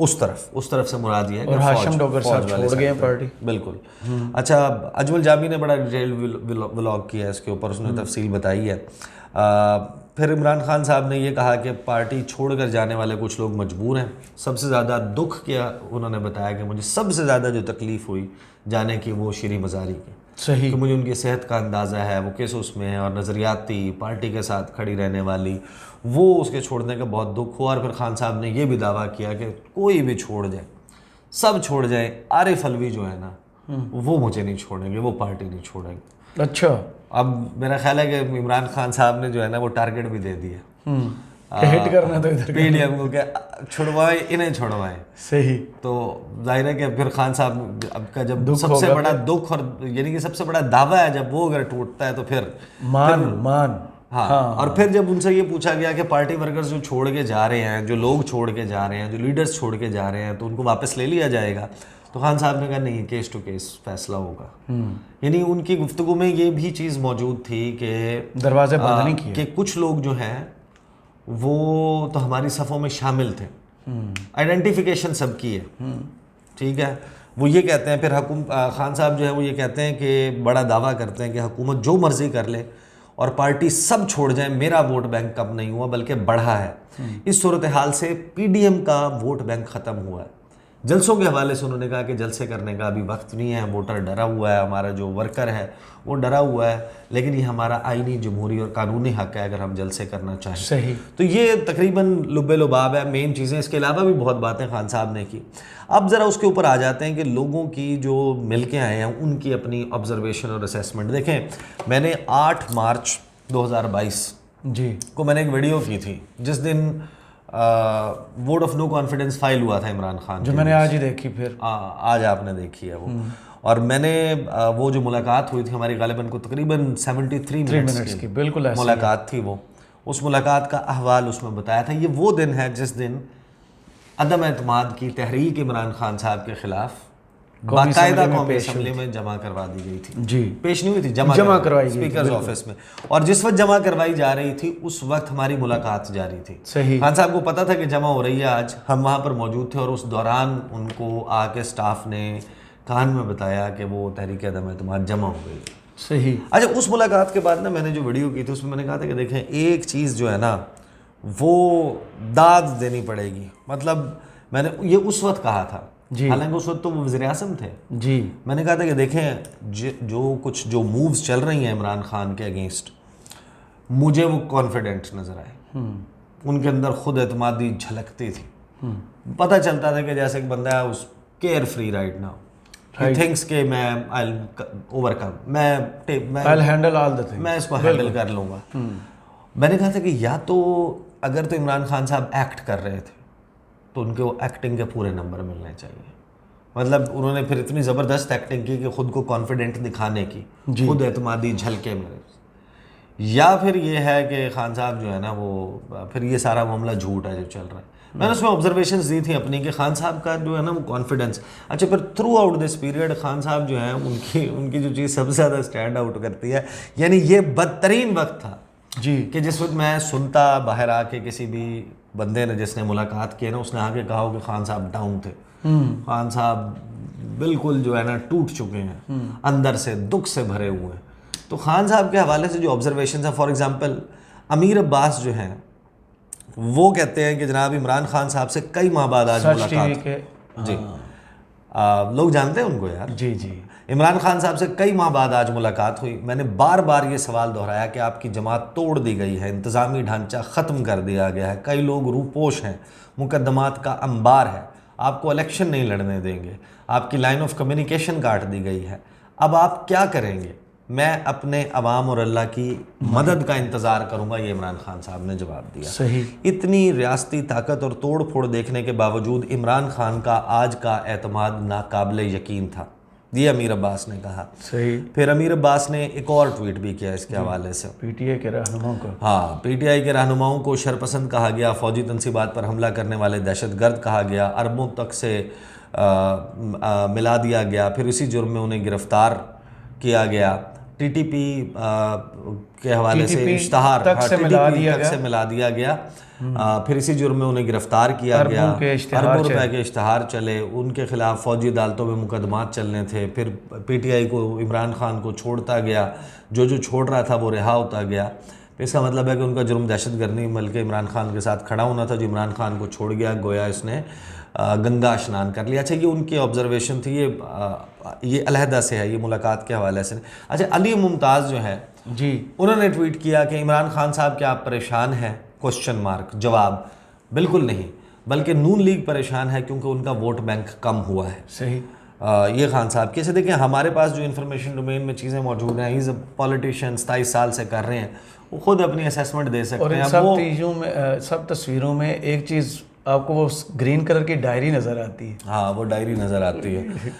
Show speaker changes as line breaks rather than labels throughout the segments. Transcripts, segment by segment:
اس طرف سے مراد یہ ہے
اور
کہ
ہاشم ڈوگر صاحب چھوڑ گئے ہیں پارٹی.
بالکل. اچھا, اجمل جامی نے بڑا ڈیٹیل ولاگ کیا ہے اس کے اوپر, اس نے تفصیل بتائی ہے. پھر عمران خان صاحب نے یہ کہا کہ پارٹی چھوڑ کر جانے والے کچھ لوگ مجبور ہیں. سب سے زیادہ دکھ کیا انہوں نے بتایا کہ مجھے سب سے زیادہ جو تکلیف ہوئی جانے کی وہ شیریں مزاری کی.
صحیح.
کہ مجھے ان کی صحت کا اندازہ ہے, وہ کس اس میں ہے, اور نظریاتی پارٹی کے ساتھ کھڑی رہنے والی, وہ اس کے چھوڑنے کا بہت دکھ ہوا. اور پھر خان صاحب نے یہ بھی دعویٰ کیا کہ کوئی بھی چھوڑ جائے, سب چھوڑ جائیں, عارف علوی جو ہے نا وہ مجھے نہیں چھوڑیں گے, وہ پارٹی نہیں چھوڑیں گے.
اچھا.
اب میرا خیال ہے کہ عمران خان صاحب نے جو ہے نا وہ ٹارگٹ بھی دے دیا
ہٹ کرنا تو ادھر
پی ڈی ایم کو کہ چھڑوائیں, انہیں چھڑوائیں.
صحیح.
تو ظاہر ہے کہ پھر خان صاحب اب کا جب سب سے بڑا دکھ, اور یعنی کہ سب سے بڑا دعویٰ ہے, جب وہ اگر ٹوٹتا ہے تو پھر
مان.
ہاں. اور پھر جب ان سے یہ پوچھا گیا کہ پارٹی ورکرز جو چھوڑ کے جا رہے ہیں, جو لوگ چھوڑ کے جا رہے ہیں, جو لیڈرز چھوڑ کے جا رہے ہیں, تو ان کو واپس لے لیا جائے گا, تو خان صاحب نے کہا نہیں, کیس ٹو کیس فیصلہ ہوگا. یعنی ان کی گفتگو میں یہ بھی چیز موجود تھی کہ
دروازے بند نہیں کیے,
کہ کچھ لوگ جو ہیں وہ تو ہماری صفوں میں شامل تھے, آئیڈینٹیفیکیشن سب کی ہے, ٹھیک ہے. وہ یہ کہتے ہیں پھر خان صاحب جو ہے وہ یہ کہتے ہیں کہ بڑا دعویٰ کرتے ہیں کہ حکومت جو مرضی کر لے اور پارٹی سب چھوڑ جائیں, میرا ووٹ بینک کم نہیں ہوا بلکہ بڑھا ہے. اس صورتحال سے پی ڈی ایم کا ووٹ بینک ختم ہوا ہے. جلسوں کے حوالے سے انہوں نے کہا کہ جلسے کرنے کا ابھی وقت نہیں ہے, ووٹر ڈرا ہوا ہے, ہمارا جو ورکر ہے وہ ڈرا ہوا ہے, لیکن یہ ہمارا آئینی جمہوری اور قانونی حق ہے اگر ہم جلسے کرنا چاہیں.
صحیح.
تو یہ تقریباً لب لباب ہے, مین چیزیں. اس کے علاوہ بھی بہت باتیں خان صاحب نے کی. اب ذرا اس کے اوپر آ جاتے ہیں کہ لوگوں کی جو مل کے آئے ہیں ان کی اپنی آبزرویشن اور اسیسمنٹ. دیکھیں, میں نے 8 مارچ 2022
جی
کو میں نے ایک ویڈیو کی تھی جس دن vote of no confidence file ہوا تھا عمران خان,
جو میں نے آج ہی دیکھی. پھر
آج آپ نے دیکھی ہے وہ, اور میں نے وہ جو ملاقات ہوئی تھی ہماری غالباً کو تقریباً 73 منٹس کی
بالکل
ملاقات تھی, وہ اس ملاقات کا احوال اس میں بتایا تھا. یہ وہ دن ہے جس دن عدم اعتماد کی تحریک عمران خان صاحب کے خلاف باقاعدہ قومی اسمبلی میں جمع کروا دی گئی تھی.
جی
پیش نہیں ہوئی تھی, جمع کروائی گئی اسپیکرز آفس میں. اور جس وقت جمع کروائی جا رہی تھی اس وقت ہماری ملاقات جاری تھی.
صحیح.
خان صاحب کو پتا تھا کہ جمع ہو رہی ہے آج, ہم وہاں پر موجود تھے, اور اس دوران ان کو آ کے سٹاف نے کان میں بتایا کہ وہ تحریک عدم اعتماد جمع ہو گئی.
صحیح.
اچھا, اس ملاقات کے بعد نا میں نے جو ویڈیو کی تھی اس میں نے کہا تھا کہ دیکھیں ایک چیز جو ہے نا وہ داد دینی پڑے گی. مطلب میں نے یہ اس وقت کہا تھا, حالانکہ اس وقت تو وہ وزیر اعظم تھے.
جی
میں نے کہا تھا کہ دیکھیں جو مووز چل رہی ہیں عمران خان کے اگینسٹ, مجھے وہ کانفیڈنٹ نظر آئے. ان کے اندر خود اعتمادی جھلکتی تھی. پتہ چلتا تھا کہ جیسے ایک بندہ ہے اس care free right now, he thinks کہ میں آئی اوور کم, میں
ہینڈل آل دی تھنگ,
میں اس کو ہینڈل کر لوں گا. میں نے کہا تھا کہ یا تو اگر تو عمران خان صاحب ایکٹ کر رہے تھے تو ان کے وہ ایکٹنگ کے پورے نمبر ملنے چاہیے. مطلب انہوں نے پھر اتنی زبردست ایکٹنگ کی کہ خود کو کانفیڈنٹ دکھانے کی, خود اعتمادی جھلکے میرے. یا پھر یہ ہے کہ خان صاحب جو ہے نا وہ پھر یہ سارا معاملہ جھوٹ ہے جو چل رہا ہے. میں نے اس میں آبزرویشنز دی تھی اپنی کہ خان صاحب کا جو ہے نا وہ کانفیڈنس. اچھا, پھر through out this period Khan صاحب جو ہیں ان کی جو چیز سب سے زیادہ اسٹینڈ آؤٹ کرتی ہے, یعنی یہ بدترین وقت تھا
جی
کہ جس وقت میں سنتا باہر آ کے کسی بھی بندے نے جس نے ملاقات کی نا اس نے آ کے کہا ہو کہ خان صاحب ڈاؤن تھے, خان صاحب بالکل جو ہے نا ٹوٹ چکے ہیں, اندر سے دکھ سے بھرے ہوئے ہیں. تو خان صاحب کے حوالے سے جو آبزرویشنز ہیں, فار ایگزامپل امیر عباس جو ہیں وہ کہتے ہیں کہ جناب عمران خان صاحب سے کئی ماہ بعد آج ملاقات. جی لوگ جانتے ہیں ان کو یار.
جی جی
عمران خان صاحب سے کئی ماہ بعد آج ملاقات ہوئی. میں نے بار بار یہ سوال دہرایا کہ آپ کی جماعت توڑ دی گئی ہے, انتظامی ڈھانچہ ختم کر دیا گیا ہے, کئی لوگ روپوش ہیں, مقدمات کا انبار ہے, آپ کو الیکشن نہیں لڑنے دیں گے, آپ کی لائن آف کمیونیکیشن کاٹ دی گئی ہے, اب آپ کیا کریں گے؟ میں اپنے عوام اور اللہ کی مدد کا انتظار کروں گا, یہ عمران خان صاحب نے جواب دیا.
صحیح.
اتنی ریاستی طاقت اور توڑ پھوڑ دیکھنے کے باوجود عمران خان کا آج کا اعتماد ناقابل یقین تھا, یہ امیر عباس نے کہا.
صحیح.
پھر امیر عباس نے ایک اور ٹویٹ بھی کیا اس کے حوالے سے.
پی ٹی آئی کے رہنماؤں کو,
ہاں, پی ٹی آئی کے رہنماؤں کو شرپسند کہا گیا, فوجی تنصیبات پر حملہ کرنے والے دہشت گرد کہا گیا, اربوں تک سے ملا دیا گیا, پھر اسی جرم میں انہیں گرفتار کیا گیا. TTP کے حوالے سے اشتہار
تک سے
ملا دیا گیا. پھر اسی جرم میں انہیں گرفتار کیا گیا. اربوں روپے کے اشتہار چلے, ان کے خلاف فوجی عدالتوں میں مقدمات چلنے تھے. پھر PTI کو عمران خان کو چھوڑتا گیا, جو چھوڑ رہا تھا وہ رہا ہوتا گیا. اس کا مطلب ہے کہ ان کا جرم دہشت گردی بلکہ عمران خان کے ساتھ کھڑا ہونا تھا, جو عمران خان کو چھوڑ گیا, گویا اس نے گنگا اشنان کر لیا. اچھا یہ ان کی آبزرویشن تھی, یہ علیحدہ سے ہے, یہ ملاقات کے حوالے سے. اچھا علی ممتاز جو ہے
جی,
انہوں نے ٹویٹ کیا کہ عمران خان صاحب کیا آپ پریشان ہیں؟ Question mark. جواب بالکل نہیں, بلکہ نون لیگ پریشان ہے کیونکہ ان کا ووٹ بینک کم ہوا ہے.
صحیح.
یہ خان صاحب کیسے دیکھیں, ہمارے پاس جو انفارمیشن ڈومین میں چیزیں موجود ہیں, ایز اے پولیٹیشین 27 سال سے کر رہے ہیں, وہ خود اپنی اسیسمنٹ دے سکتے ہیں.
اور ان سب تصویروں میں ایک چیز آپ کو وہ گرین کلر کی ڈائری نظر آتی ہے.
ہاں وہ ڈائری نظر آتی ہے.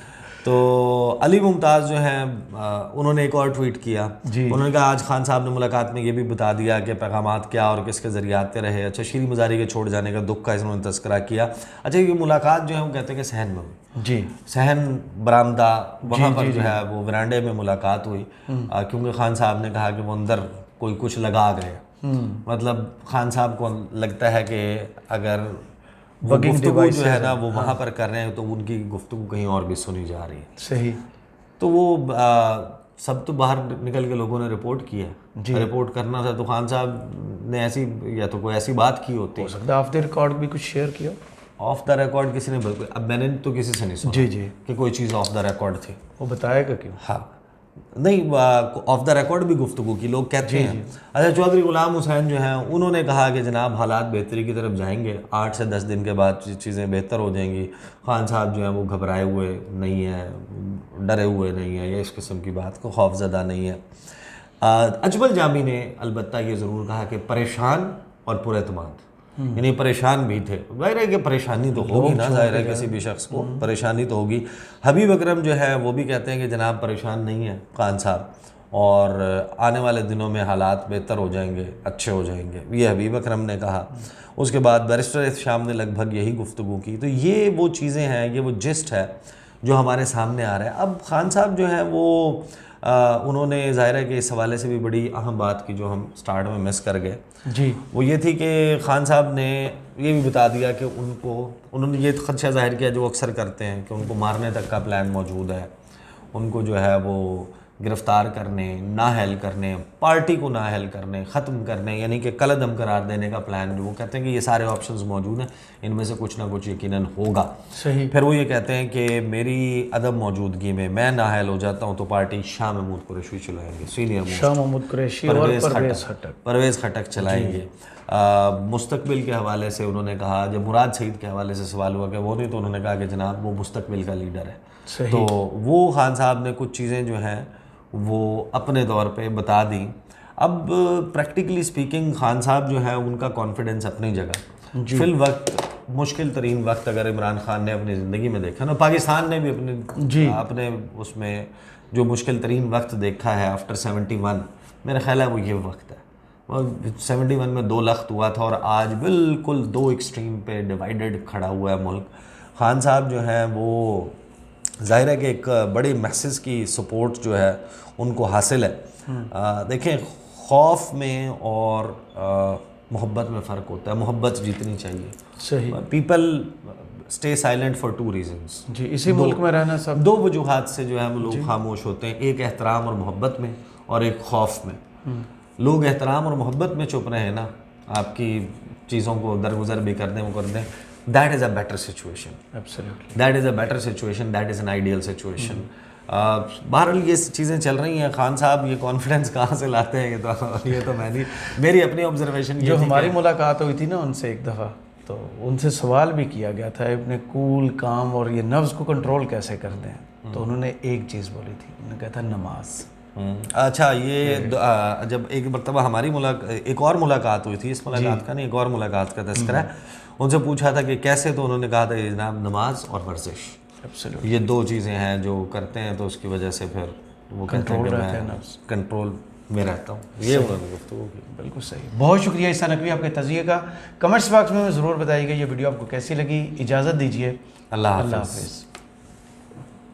تو علی ممتاز جو ہیں انہوں نے ایک اور ٹویٹ کیا. انہوں نے کہا آج خان صاحب نے ملاقات میں یہ بھی بتا دیا کہ پیغامات کیا اور کس کے ذریعے آتے رہے. اچھا شیریں مزاری کے چھوڑ جانے کا دکھ کا انہوں نے تذکرہ کیا. اچھا یہ ملاقات جو ہے وہ کہتے ہیں کہ صحن میں ہوئی.
جی,
صحن برآمدہ وہاں پر جو ہے وہ ورانڈے میں ملاقات ہوئی, کیونکہ خان صاحب نے کہا کہ وہ اندر کوئی کچھ لگا گئے. مطلب خان صاحب کو لگتا ہے کہ اگر گفتگو جو ہے نا وہ وہاں پر کر رہے ہیں تو ان کی گفتگو کہیں اور بھی سنی جا رہی ہے.
صحیح.
تو وہ سب تو باہر نکل کے لوگوں نے رپورٹ کیا ہے. رپورٹ کرنا تھا تو خان صاحب نے ایسی یا تو کوئی ایسی بات کی ہوتی.
ہو سکتا ہے آف دا ریکارڈ بھی کچھ شیئر کیا.
آف دا ریکارڈ کسی نے, اب میں نے تو کسی سے نہیں سنا کہ کوئی چیز آف دا ریکارڈ تھی.
وہ بتائے گا کیوں؟
ہاں نہیں, آف دا ریکارڈ بھی گفتگو کی لوگ کہتے ہیں. اچھا چودھری غلام حسین جو ہیں انہوں نے کہا کہ جناب حالات بہتری کی طرف جائیں گے, 8 سے 10 دن کے بعد چیزیں بہتر ہو جائیں گی. خان صاحب جو ہیں وہ گھبرائے ہوئے نہیں ہیں, ڈرے ہوئے نہیں ہیں, یا اس قسم کی بات کو خوف زدہ نہیں ہے. اجمل جامی نے البتہ یہ ضرور کہا کہ پریشان اور پر اعتماد, یعنی پریشان بھی تھے. ظاہر ہے کہ پریشانی تو ہوگی نا, ظاہر ہے کسی بھی شخص کو پریشانی تو ہوگی. حبیب اکرم جو ہے وہ بھی کہتے ہیں کہ جناب پریشان نہیں ہیں خان صاحب, اور آنے والے دنوں میں حالات بہتر ہو جائیں گے, اچھے ہو جائیں گے, یہ حبیب اکرم نے کہا. اس کے بعد بیرسٹر احتشام نے لگ بھگ یہی گفتگو کی. تو یہ وہ چیزیں ہیں, یہ وہ جسٹ ہے جو ہمارے سامنے آ رہا ہے. اب خان صاحب جو ہیں وہ انہوں نے ظاہر ہے کہ اس حوالے سے بھی بڑی اہم بات کی جو ہم سٹارٹ میں مس کر گئے, وہ یہ تھی کہ خان صاحب نے یہ بھی بتا دیا کہ انہوں نے یہ خدشہ ظاہر کیا جو اکثر کرتے ہیں کہ ان کو مارنے تک کا پلان موجود ہے, ان کو جو ہے وہ گرفتار کرنے, نااہل کرنے, پارٹی کو نااہل کرنے, ختم کرنے, یعنی کہ کالعدم قرار دینے کا پلان, جو وہ کہتے ہیں کہ یہ سارے آپشنز موجود ہیں, ان میں سے کچھ نہ کچھ یقیناً ہوگا.
صحیح.
پھر وہ یہ کہتے ہیں کہ میری عدم موجودگی میں نااہل ہو جاتا ہوں تو پارٹی شاہ محمود قریشی چلائیں گے, سینئر موسٹ
شاہ محمود قریشی اور
پرویز خٹک چلائیں گے. مستقبل کے حوالے سے انہوں نے کہا, جب مراد سعید کے حوالے سے سوال ہوا کہ وہ نہیں, تو انہوں نے کہا کہ جناب وہ مستقبل کا لیڈر ہے. تو وہ خان صاحب نے کچھ چیزیں جو ہیں وہ اپنے طور پہ بتا دیں. اب پریکٹیکلی سپیکنگ خان صاحب جو ہے ان کا کانفیڈنس اپنی جگہ. فی الوقت مشکل ترین وقت اگر عمران خان نے اپنی زندگی میں دیکھا نا, پاکستان نے بھی اپنے اس میں جو مشکل ترین وقت دیکھا ہے آفٹر 71, میرا خیال ہے وہ یہ وقت ہے. 71 میں 2 لخت ہوا تھا, اور آج بالکل 2 ایکسٹریم پہ ڈیوائیڈڈ کھڑا ہوا ہے ملک. خان صاحب جو ہیں وہ ظاہر ہے کہ ایک بڑی میسز کی سپورٹ جو ہے ان کو حاصل ہے. دیکھیں خوف میں اور محبت میں فرق ہوتا ہے. محبت جیتنی چاہیے.
صحیح.
People stay silent for 2 reasons.
جی, اسی ملک میں رہنا سب
2 وجوہات سے جو ہے وہ لوگ خاموش ہوتے ہیں, ایک احترام اور محبت میں, اور ایک خوف میں. لوگ احترام اور محبت میں چپ رہے ہیں نا, آپ کی چیزوں کو درگزر بھی کر دیں, وہ کر دیں, that is a better situation.
Absolutely.
That is a better situation. That is an ideal situation. بہرحال یہ چیزیں چل رہی ہیں. خان صاحب یہ کانفیڈنس کہاں سے لاتے ہیں, یہ تو میں نہیں, میری اپنی آبزرویشن.
جو ہماری ملاقات ہوئی تھی نا ان سے ایک دفعہ, تو ان سے سوال بھی کیا گیا تھا اپنے کول کام اور یہ نفس کو کنٹرول کیسے کرتے ہیں, تو انہوں نے ایک چیز بولی تھی, انہوں نے کہا تھا نماز.
اچھا یہ جب ایک مرتبہ ہماری ایک اور ملاقات ہوئی تھی, اس ملاقات کا نہیں, ایک اور ملاقات کا تذکرہ ہے, ان سے پوچھا تھا کہ کیسے, تو انہوں نے کہا تھا کہ جناب نماز اور ورزش, یہ 2 چیزیں ہیں جو کرتے ہیں تو اس کی وجہ سے پھر وہ کہتے ہیں کہ میں کنٹرول میں رہتا ہوں. یہ انہوں نے گفتگو کی.
بالکل صحیح. بہت شکریہ عیسیٰ نقوی آپ کے تجزیے کا. کمنٹس باکس میں ضرور بتائیے گا یہ ویڈیو آپ کو کیسی لگی. اجازت دیجیے,
اللہ حافظ.